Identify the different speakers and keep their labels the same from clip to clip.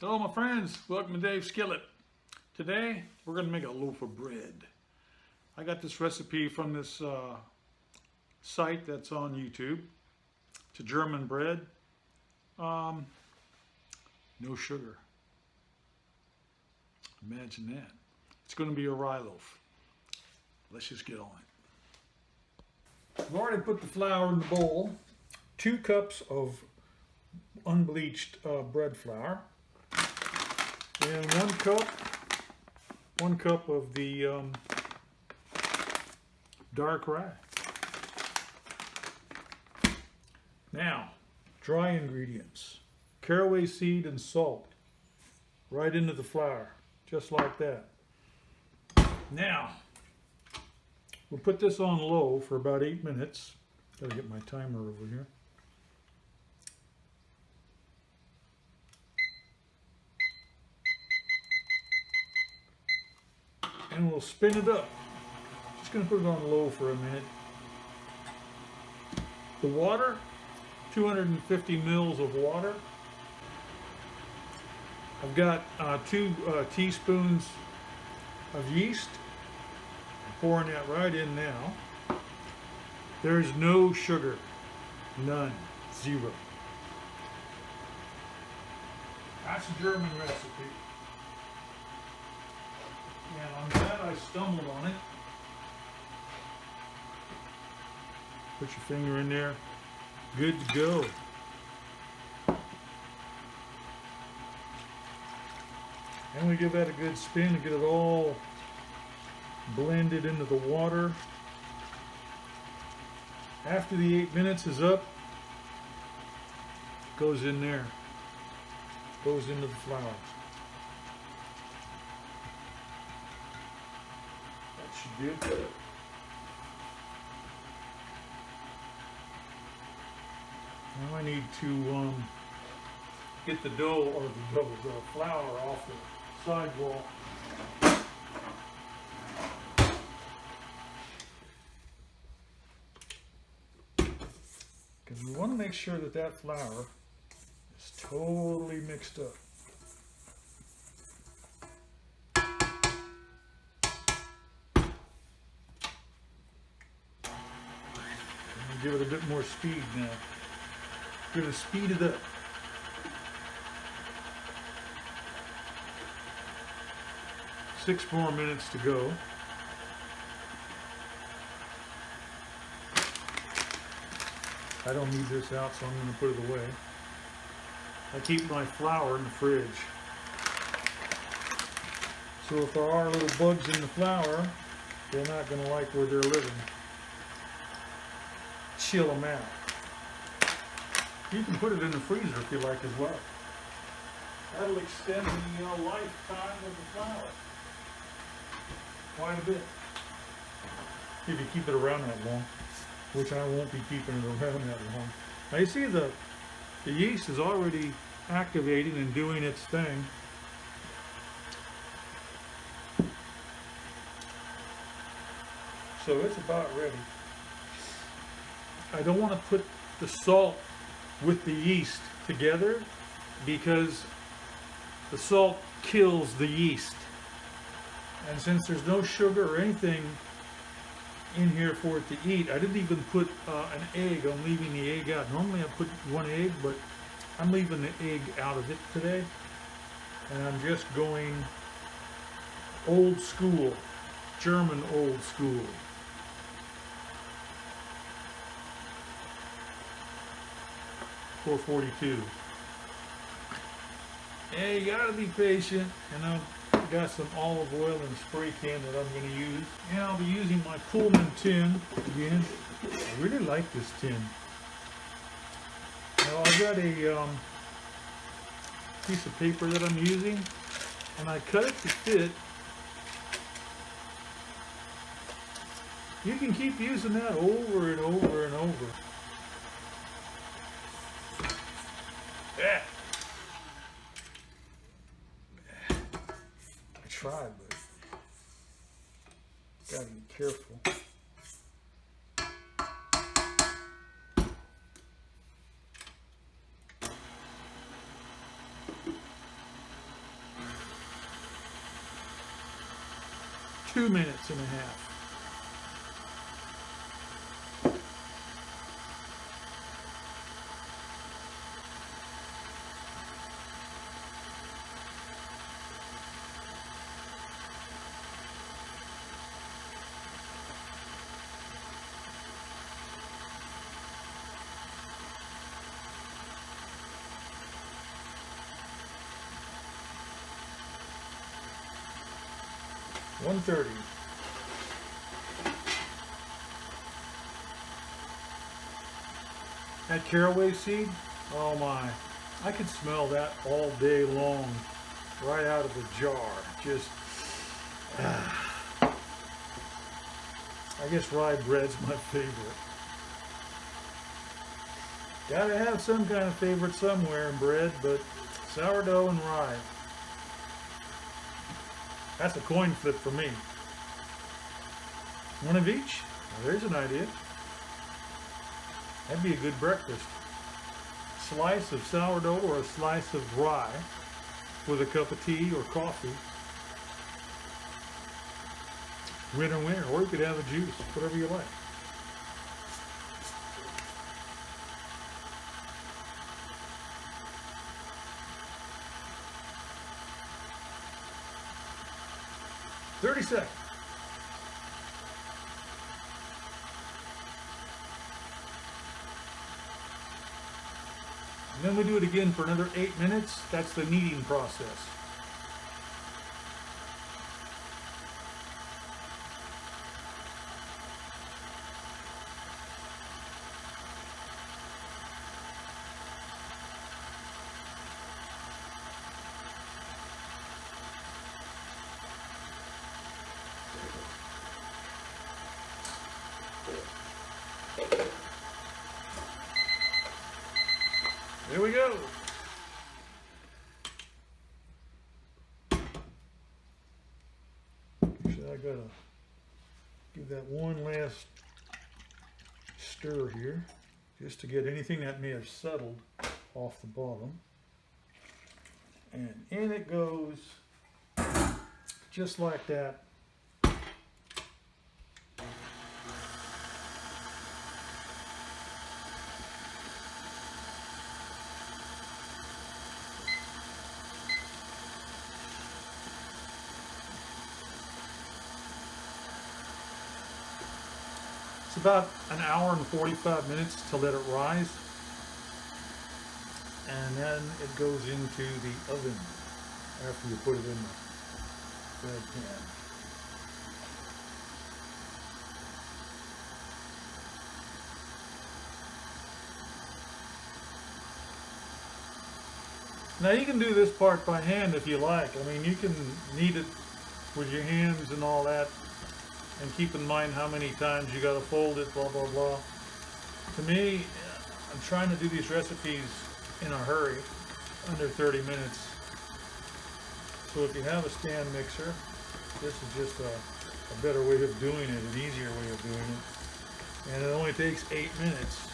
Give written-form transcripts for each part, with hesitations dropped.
Speaker 1: Hello my friends, welcome to Dave's Skillet. Today we're going to make a loaf of bread. I got this recipe from this site that's on YouTube. It's a German bread. No sugar. Imagine that. It's going to be a rye loaf. Let's just get on it. I've already put the flour in the bowl. 2 cups of unbleached bread flour. And 1 cup of the dark rye. Now, dry ingredients. Caraway seed and salt. Right into the flour, just like that. Now, we'll put this on low for about 8 minutes. Gotta get my timer over here. And we'll spin it up. Just going to put it on low for a minute. The water, 250 mils of water. I've got 2 teaspoons of yeast. I'm pouring that right in now. There's no sugar. None. 0. That's a German recipe. And I'm glad I stumbled on it. Put your finger in there. Good to go. And we give that a good spin to get it all blended into the water. After the 8 minutes is up, it goes in there. Goes into the flour. Good. Now I need to get the dough or the flour off the sidewall. Because we want to make sure that that flour is totally mixed up. Give it a bit more speed now. We're going to speed it up. Six more minutes to go. I don't need this out, so I'm going to put it away. I keep my flour in the fridge. So if there are little bugs in the flour, they're not going to like where they're living. Chill them out. You can put it in the freezer if you like as well. That'll extend the lifetime of the flour quite a bit. If you keep it around that long, which I won't be keeping it around that long. Now you see the yeast is already activating and doing its thing. So it's about ready. I don't want to put the salt with the yeast together because the salt kills the yeast. And since there's no sugar or anything in here for it to eat, I didn't even put an egg. I'm leaving the egg out. Normally I put 1 egg, but I'm leaving the egg out of it today. And I'm just going old school, German old school. .442. Yeah, you gotta be patient. And I've got some olive oil and spray can that I'm going to use. And I'll be using my Pullman tin again. I really like this tin. Now I've got a piece of paper that I'm using, and I cut it to fit. You can keep using that over and over and over. Yeah. I tried, but gotta be careful. 2 minutes and a half. $1.30. That caraway seed, oh my, I could smell that all day long, right out of the jar. Just, I guess rye bread's my favorite. Gotta have some kind of favorite somewhere in bread, but sourdough and rye. That's a coin flip for me. One of each? Well, there's an idea. That'd be a good breakfast. Slice of sourdough or a slice of rye with a cup of tea or coffee. Winner, winner. Or you could have a juice, whatever you like. "30 seconds. And then we do it again for another 8 minutes. That's the kneading process. Here we go. So I gotta give that one last stir here, just to get anything that may have settled off the bottom. And in it goes, just like that. It's about an hour and 45 minutes to let it rise, and then it goes into the oven after you put it in the bread pan. Now you can do this part by hand if you like. I mean, you can knead it with your hands and all that, and keep in mind how many times you got to fold it, blah, blah, blah. To me, I'm trying to do these recipes in a hurry, under 30 minutes. So if you have a stand mixer, this is just a better way of doing it, an easier way of doing it. And it only takes 8 minutes.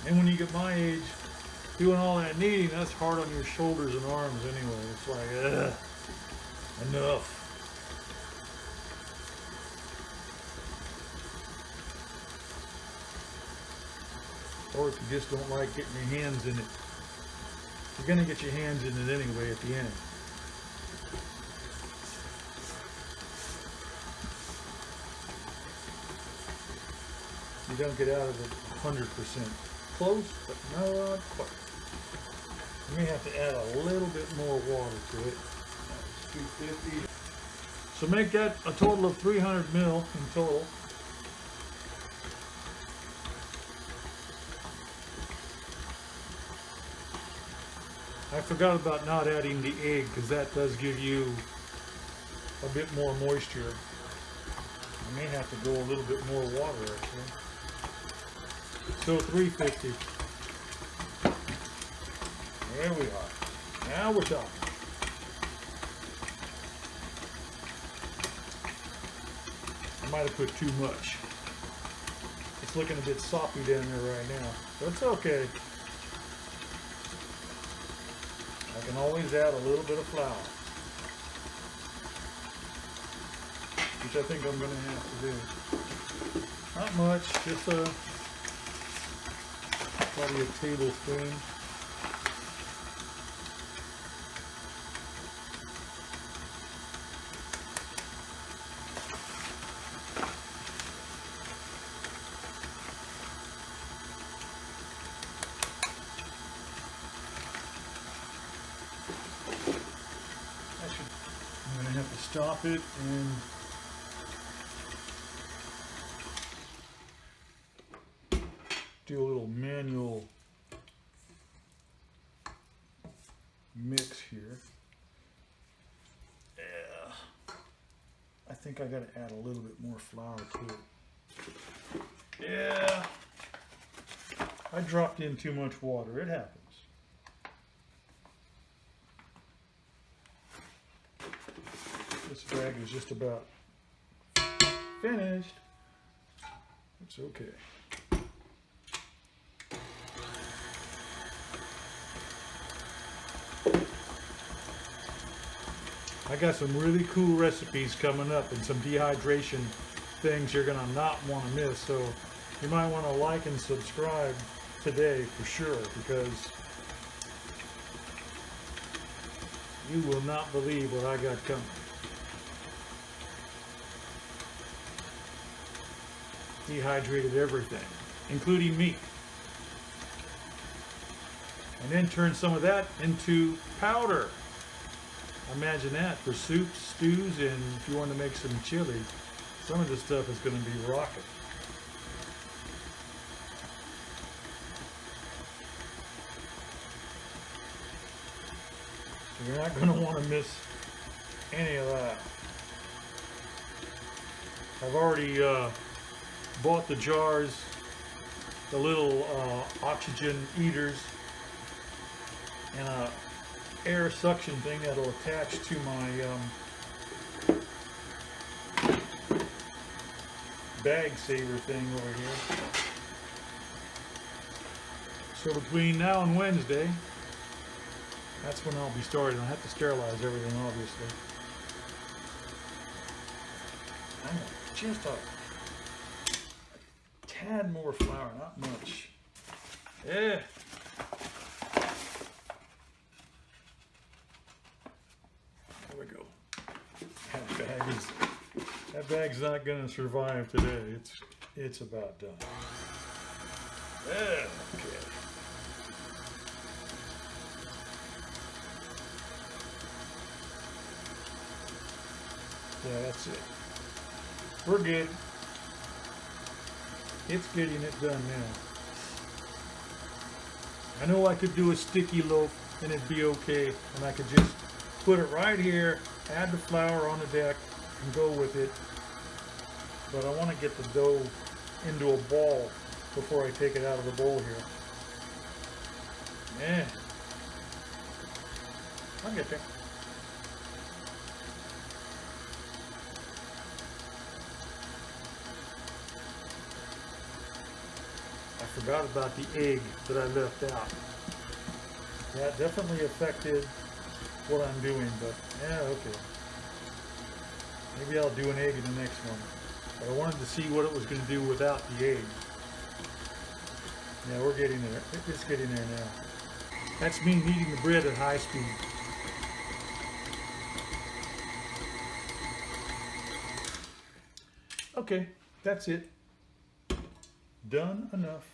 Speaker 1: And when you get my age, doing all that kneading, that's hard on your shoulders and arms anyway. It's like, enough. Or if you just don't like getting your hands in it, you're going to get your hands in it anyway at the end. You don't get out of it 100%. Close, but not quite. You may have to add a little bit more water to it. That's 250. So make that a total of 300 ml in total. I forgot about not adding the egg, because that does give you a bit more moisture. I may have to go a little bit more water actually. So 350. There we are. Now we're talking. I might have put too much. It's looking a bit soppy down there right now. But it's okay. I can always add a little bit of flour, which I think I'm going to have to do. Not much, just probably a tablespoon. I'm going to have to stop it and do a little manual mix here. Yeah, I think I got to add a little bit more flour to it. Yeah, I dropped in too much water. It happens. This bag is just about finished. It's okay. I got some really cool recipes coming up and some dehydration things you're gonna not want to miss. So you might want to like and subscribe today for sure, because you will not believe what I got coming. Dehydrated everything, including meat. And then turn some of that into powder. Imagine that for soups, stews, and if you want to make some chili, some of this stuff is going to be rocking. So you're not going to want to miss any of that. I've already bought the jars, the little oxygen eaters, and a air suction thing that'll attach to my bag saver thing over here. So between now and Wednesday, that's when I'll be starting. I'll have to sterilize everything, obviously. I'm just a tad more flour, not much. Yeah. That bag's not going to survive today. It's about done. Okay. Yeah, that's it. We're good. It's getting it done now. I know I could do a sticky loaf and it'd be okay, and I could just put it right here, add the flour on the deck, and go with it. But I want to get the dough into a ball before I take it out of the bowl here. Yeah. I'll get there. I forgot about the egg that I left out. That definitely affected what I'm doing, but yeah, okay. Maybe I'll do an egg in the next one. But I wanted to see what it was going to do without the egg. Yeah, we're getting there. It's getting there now. That's me kneading the bread at high speed. Okay, that's it. Done enough.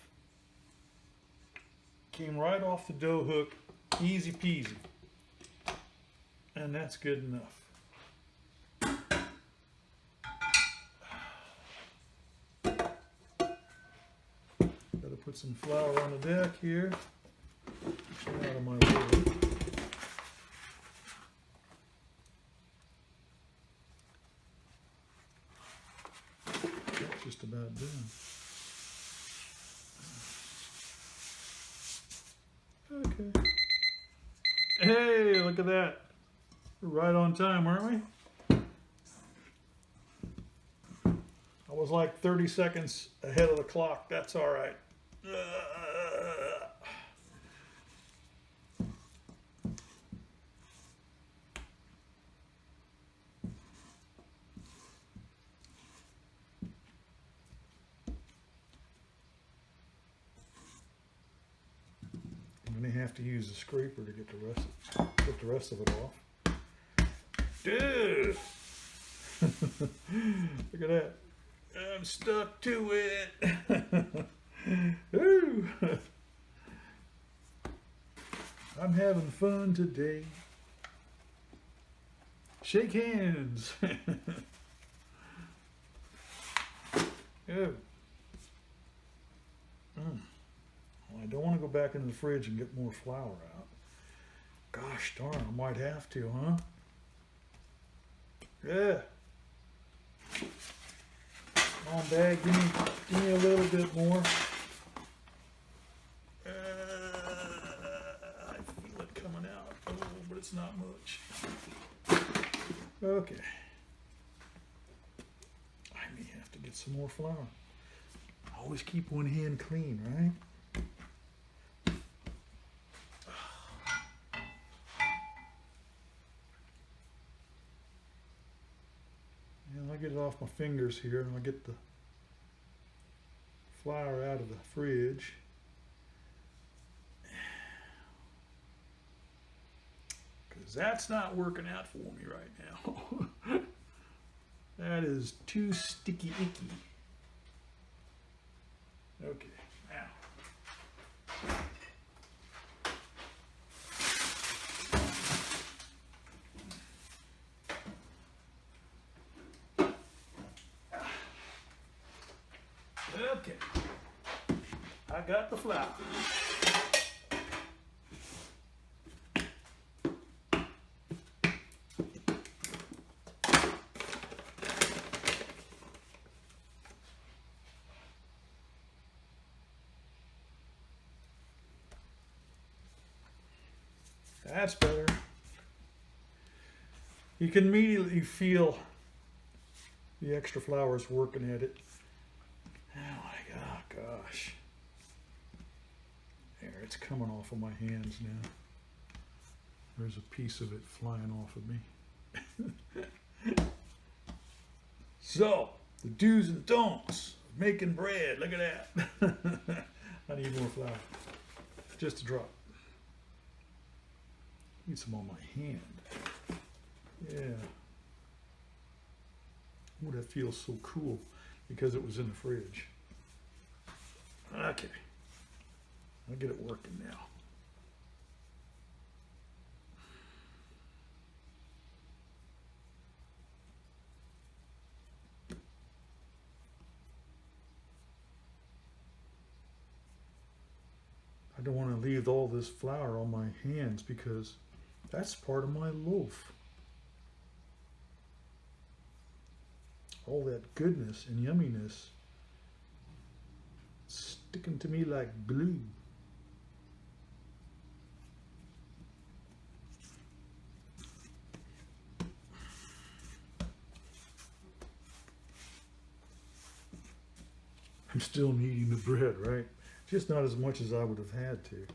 Speaker 1: Came right off the dough hook. Easy peasy. And that's good enough. Gotta put some flour on the deck here. Get out of my way. That's just about done. Okay. Hey, look at that. We're right on time, weren't we? I was like 30 seconds ahead of the clock. That's all right. may have to use a scraper to get the rest of it off. Dude! Look at that. I'm stuck to it. Ooh. I'm having fun today. Shake hands. Yeah. Well, I don't want to go back into the fridge and get more flour out. Gosh darn, I might have to, huh? Yeah. Come on, bag, give me a little bit more. I feel it coming out. Oh, but it's not much. Okay. I may have to get some more flour. Always keep one hand clean, right? And I'll get it off my fingers here, and I'll get the flour out of the fridge. Because that's not working out for me right now. That is too sticky icky. Okay, now. Okay, I got the flour. That's better. You can immediately feel the extra flour's working at it. Oh my gosh. There, it's coming off of my hands now. There's a piece of it flying off of me. So, the do's and don'ts of making bread. Look at that. I need more flour. Just a drop. Need some on my hand. Yeah. Oh, that feels so cool because it was in the fridge. Okay. I'll get it working now. I don't want to leave all this flour on my hands because that's part of my loaf. All that goodness and yumminess sticking to me like glue. I'm still kneading the bread, right? Just not as much as I would have had to.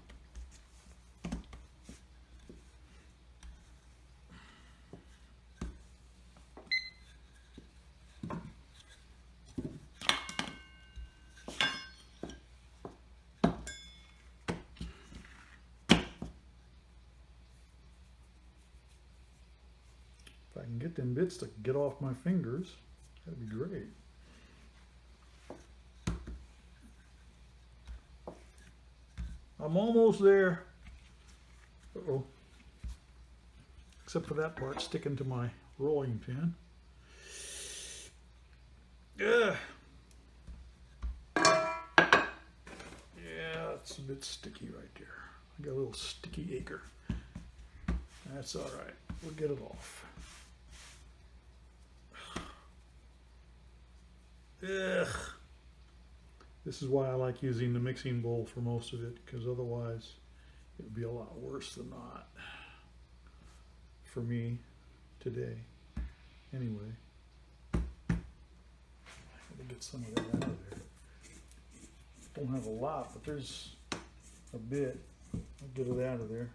Speaker 1: If I can get them bits to get off my fingers, that'd be great. I'm almost there. Uh-oh. Except for that part sticking to my rolling pin. Yeah. Yeah, it's a bit sticky right there. I got a little sticky acre. That's all right. We'll get it off. Ugh. This is why I like using the mixing bowl for most of it, because otherwise it would be a lot worse than not for me today. Anyway, I'm gonna get some of that out of there. Don't have a lot, but there's a bit. I'll get it out of there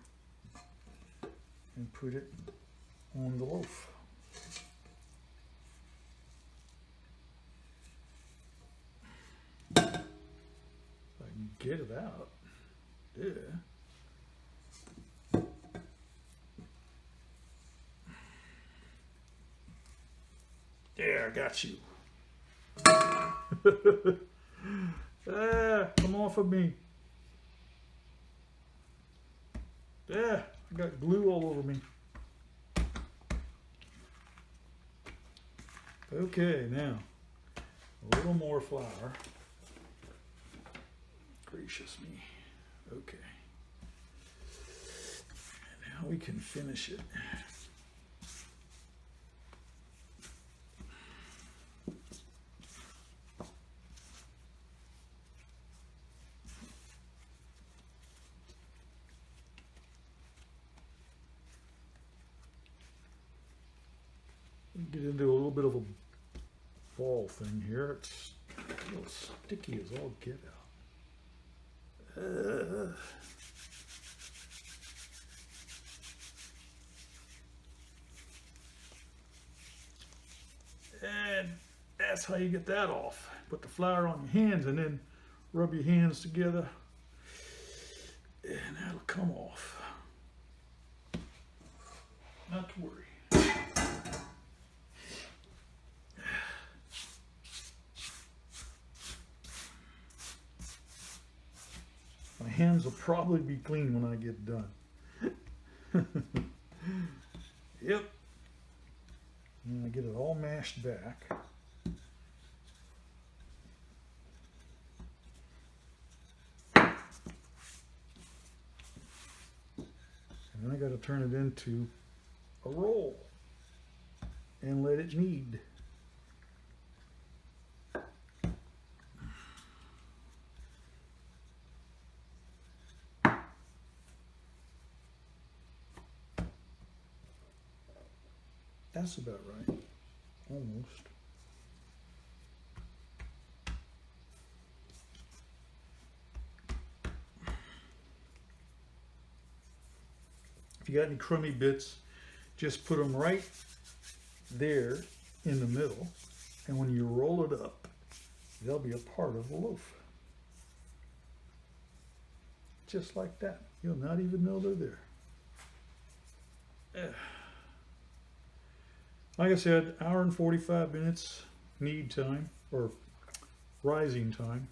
Speaker 1: and put it on the loaf. Get it out. Yeah. There, I got you. Come off of me. Yeah, I got glue all over me. Okay, now a little more flour. Gracious me. Okay. Now we can finish it. Get into a little bit of a ball thing here. It's a little sticky as all get out. And that's how you get that off. Put the flour on your hands and then rub your hands together and that'll come off. Not to worry. My hands will probably be clean when I get done. Yep. And I get it all mashed back. And then I got to turn it into a roll and let it knead. That's about right. Almost. If you got any crummy bits, just put them right there in the middle, and when you roll it up, they'll be a part of the loaf. Just like that. You'll not even know they're there. Like I said, hour and 45 minutes knead time, or rising time.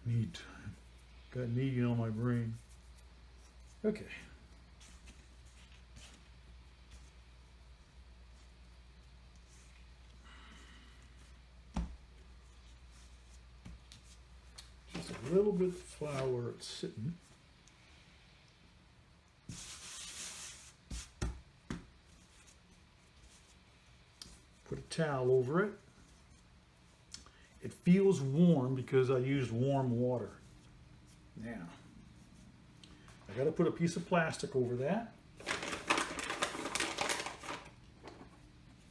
Speaker 1: Knead time. Got kneading on my brain. Okay. Just a little bit of flour where it's sitting. Put a towel over it. It feels warm because I used warm water. Now, I got to put a piece of plastic over that.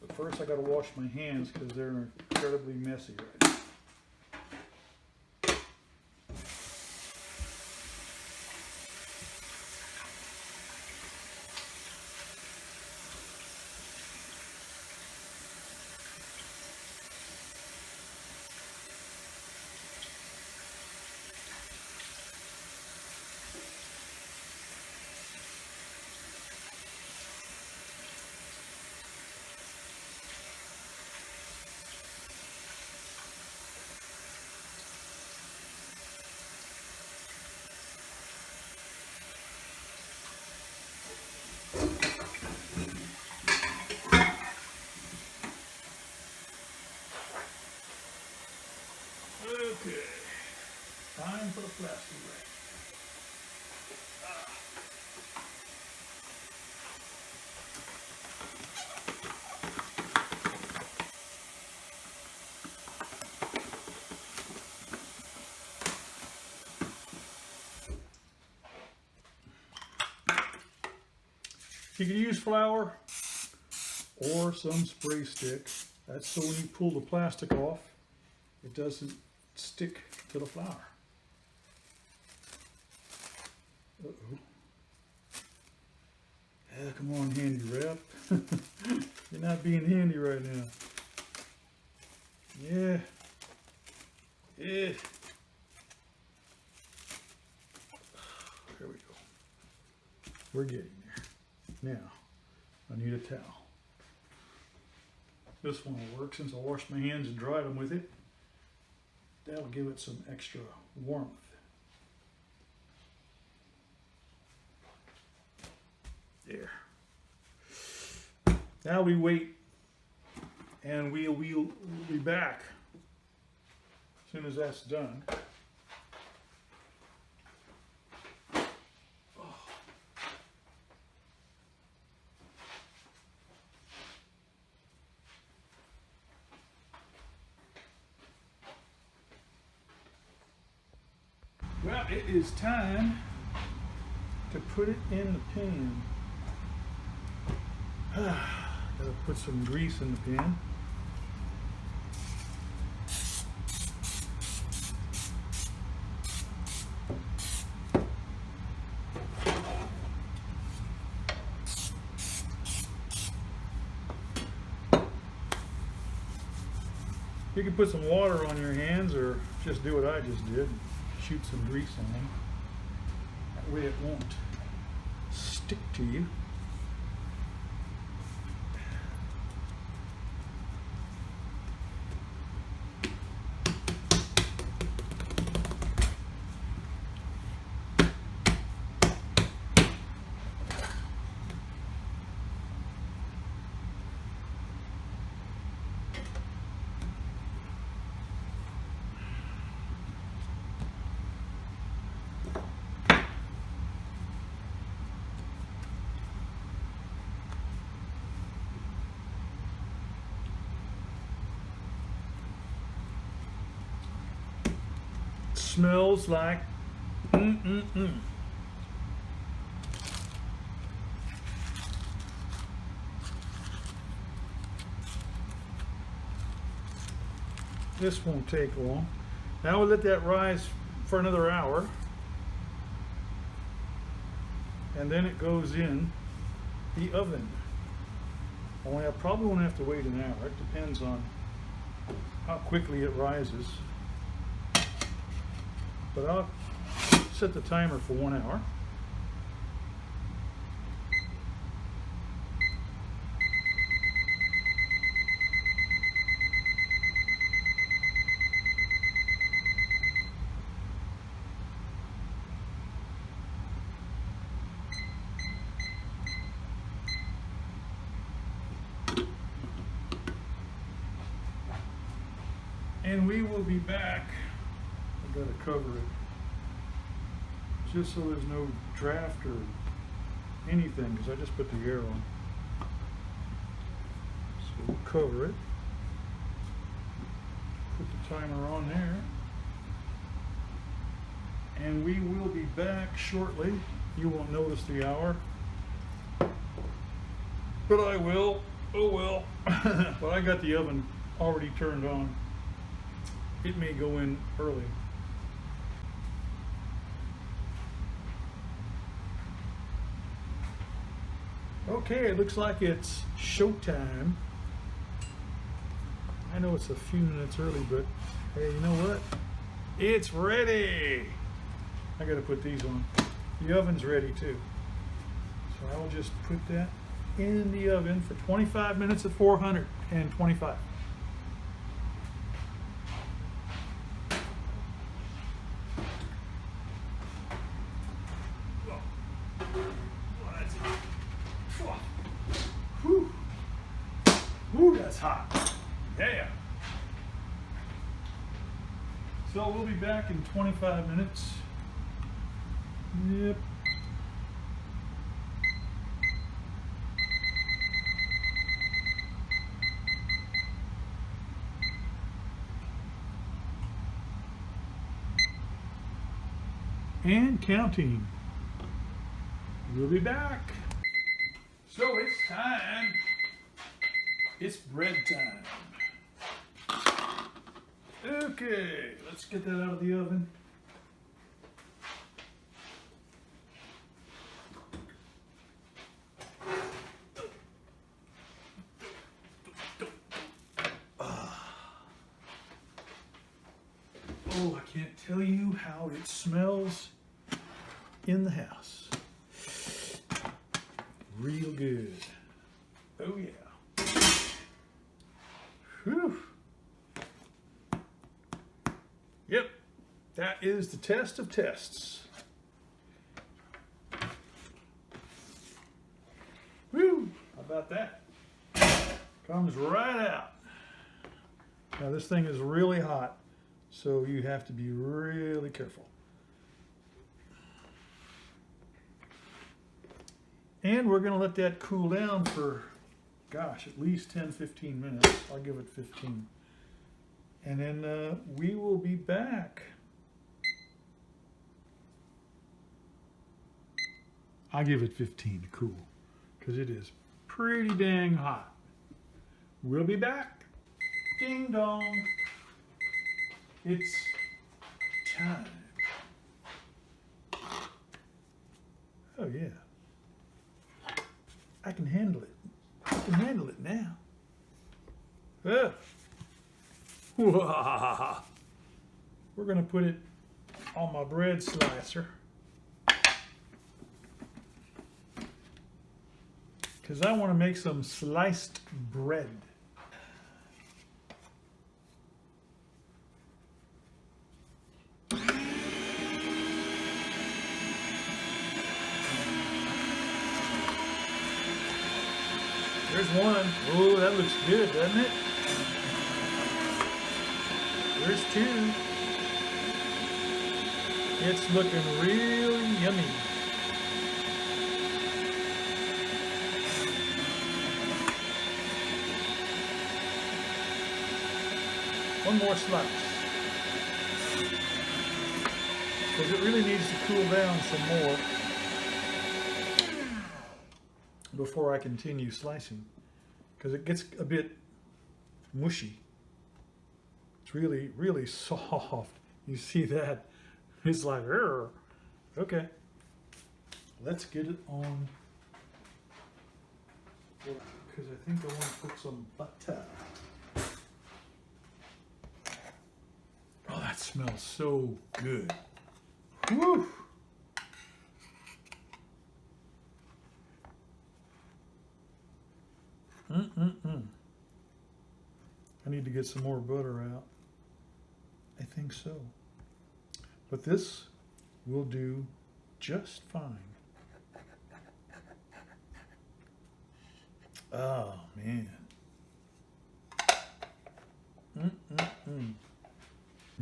Speaker 1: But first I got to wash my hands because they're incredibly messy right now. Okay, time for the plastic wrap. You can use flour or some spray stick. That's so when you pull the plastic off, it doesn't stick to the flour. Uh-oh. Yeah, come on, handy wrap. You're not being handy right now. Yeah. Yeah. There we go. We're getting there. Now, I need a towel. This one will work since I washed my hands and dried them with it. That'll give it some extra warmth. There. Now we wait, and we'll be back as soon as that's done. Well, it is time to put it in the pan. Gotta put some grease in the pan. You can put some water on your hands or just do what I just did. Shoot some grease on them. That way it won't stick to you. Smells like This won't take long. Now we'll let that rise for another hour, and then it goes in the oven. Only I probably won't have to wait an hour. It depends on how quickly it rises. But I'll set the timer for 1 hour. And we will be back. I've got to cover it just so there's no draft or anything, because I just put the air on. So we'll cover it. Put the timer on there. And we will be back shortly. You won't notice the hour, but I will. Oh well. But I got the oven already turned on. It may go in early. Okay, it looks like it's showtime. I know it's a few minutes early, but hey, you know what? It's ready. I gotta put these on. The oven's ready too. So I'll just put that in the oven for 25 minutes at 425. Whew, that's hot. Yeah. So we'll be back in 25 minutes. Yep. And counting. We'll be back. So it's time. It's bread time. Okay, let's get that out of the oven. Oh, I can't tell you how it smells in the house. Real good. Oh yeah. Whew. Yep, that is the test of tests. Whew, how about that? Comes right out. Now this thing is really hot, so you have to be really careful. And we're going to let that cool down for, gosh, at least 10-15 minutes. I'll give it 15. And then we will be back. I'll give it 15 to cool, because it is pretty dang hot. We'll be back. Ding dong. It's time. Oh yeah. I can handle it. I can handle it now. We're going to put it on my bread slicer, because I want to make some sliced bread. There's one. Oh, that looks good, doesn't it? There's two. It's looking really yummy. One more slice, because it really needs to cool down some more before I continue slicing, because it gets a bit mushy. It's really, really soft. You see that? It's like, "Arr." Okay. Let's get it on, because I think I want to put some butter. Oh, that smells so good. Woo! I need to get some more butter out. I think so. But this will do just fine. Oh, man.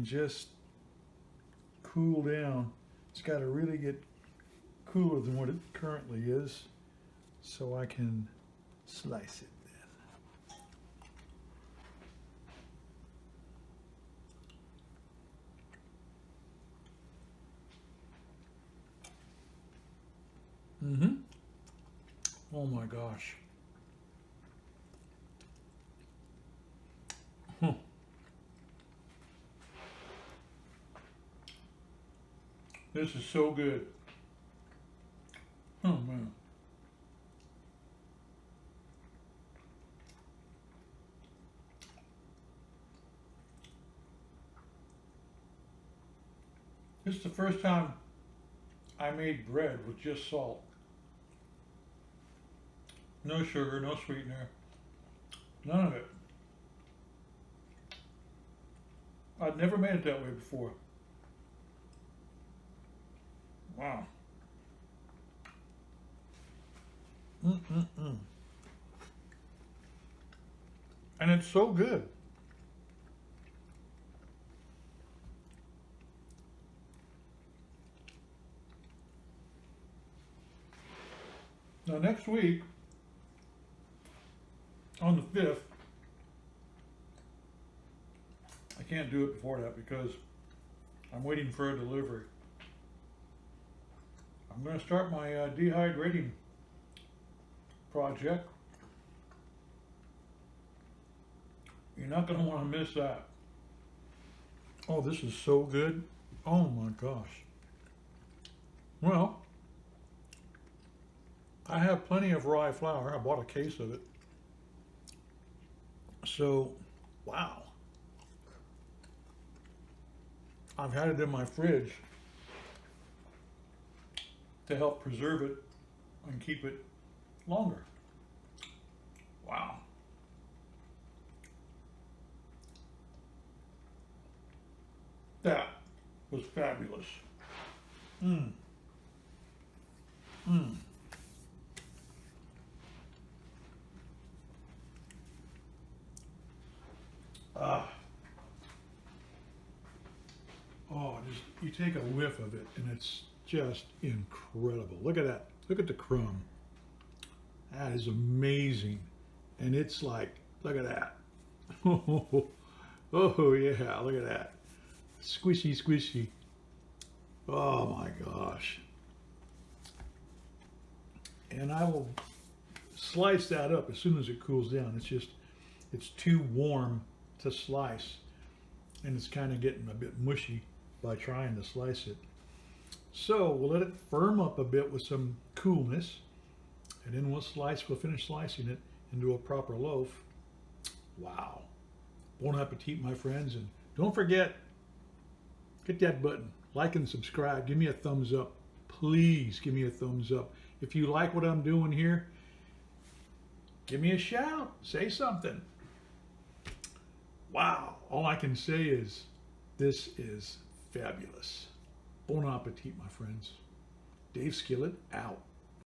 Speaker 1: Just cool down. It's got to really get cooler than what it currently is, so I can slice it then. Oh my gosh. This is so good. Oh man. This is the first time I made bread with just salt. No sugar, no sweetener, none of it. I'd never made it that way before. Wow. And it's so good. Now next week, on the 5th, I can't do it before that because I'm waiting for a delivery. I'm going to start my dehydrating project. You're not going to want to miss that. Oh, this is so good. Oh my gosh. Well, I have plenty of rye flour. I bought a case of it. So, wow. I've had it in my fridge to help preserve it and keep it longer. Wow. was fabulous. Mmm. Mmm. Ah. Oh, just you take a whiff of it and it's just incredible. Look at that. Look at the crumb. That is amazing. And it's like, look at that. Oh yeah, look at that. Squishy, squishy. Oh my gosh. And I will slice that up as soon as it cools down. It's too warm to slice. And it's kind of getting a bit mushy by trying to slice it. So we'll let it firm up a bit with some coolness. And then we'll finish slicing it into a proper loaf. Wow. Bon appetit, my friends. And don't forget, hit that button, like and subscribe. Give me a thumbs up. Please give me a thumbs up. If you like what I'm doing here, give me a shout. Say something. Wow. All I can say is, this is fabulous. Bon appetit, my friends. Dave Skillet, out.